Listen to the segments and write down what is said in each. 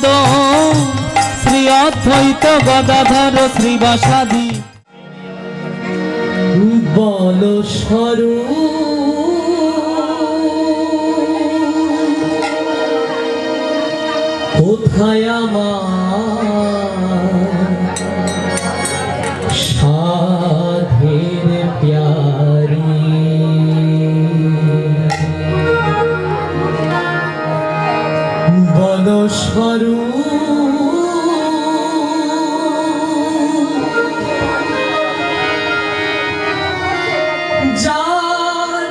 প্রেমানন্দ শ্রী অদ্বৈত গদাধর শ্রীবাসাদি বল স্বরূপ কোথায় আমার সাধের প্যারি বল স্বরূপ যার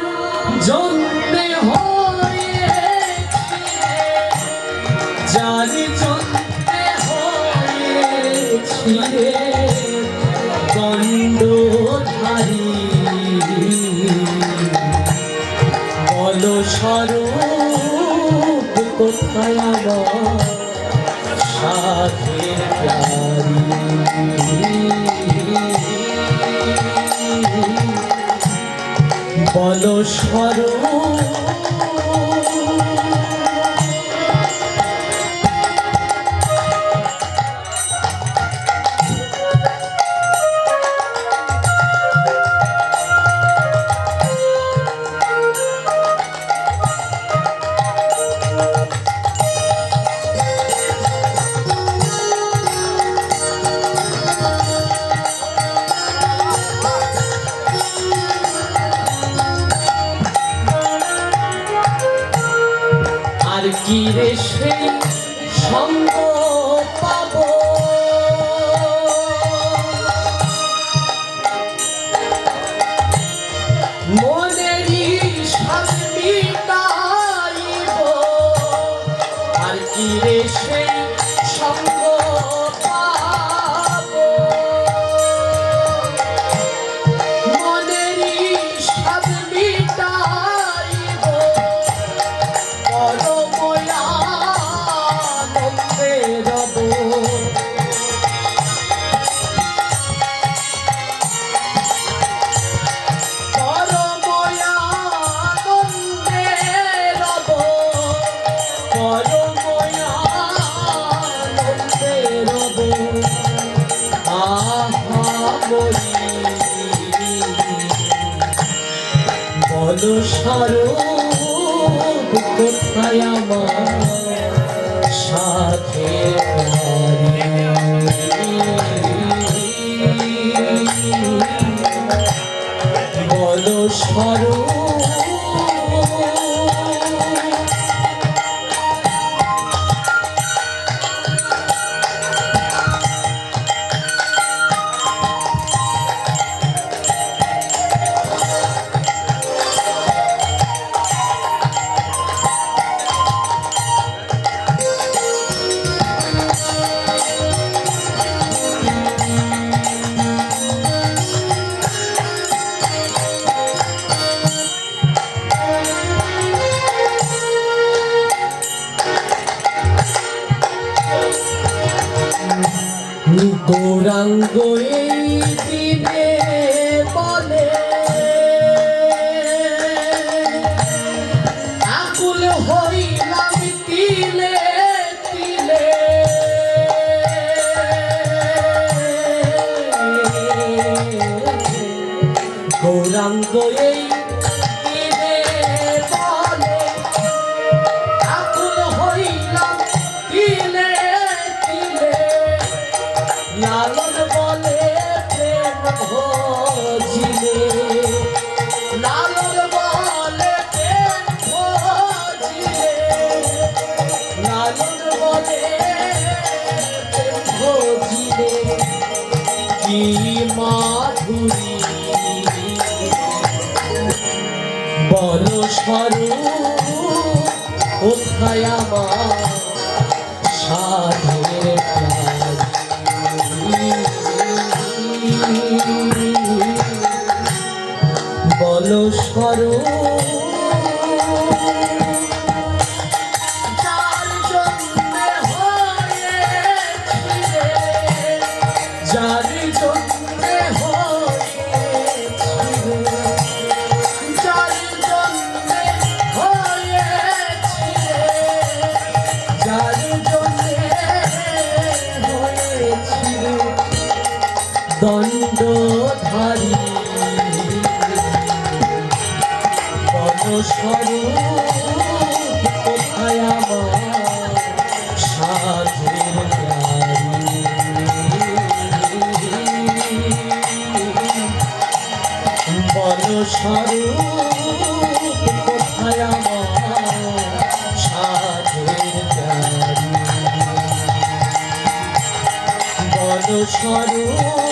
জন্মে হয়েছিলে গণ্ডধারী বল স্বরূপ কোথায় আমার সাধের প্যারি বল স্বরূপ আর কি রে সেই সঙ্গ পাব মনেরই শান্তি তাইব আর কি রে সেই সঙ্গ পাব মনেরই শান্তি তাইব বল স্বরূপ কোথায় আমার সাথে বল স্বরূপ গৌরাঙ্গ এই দিনে বলে আকুল হইলাম তিলে তিলে গৌরাঙ্গ এই দিনে বলে আকুল হইলাম তিলে তিলে লালন বলে প্রেম ভজিলে লালন বলে প্রেম ভজিলে লালন বলে প্রেম ভজিলে কি মাধুরী বল স্বরূপ কোথায় আমার সাধের প্যারি বল স্বরূপ যার জন্মে হয়েছিলে যার জন্মে হয়েছিলে যার জন্মে হয়েছিলে স্বরূপ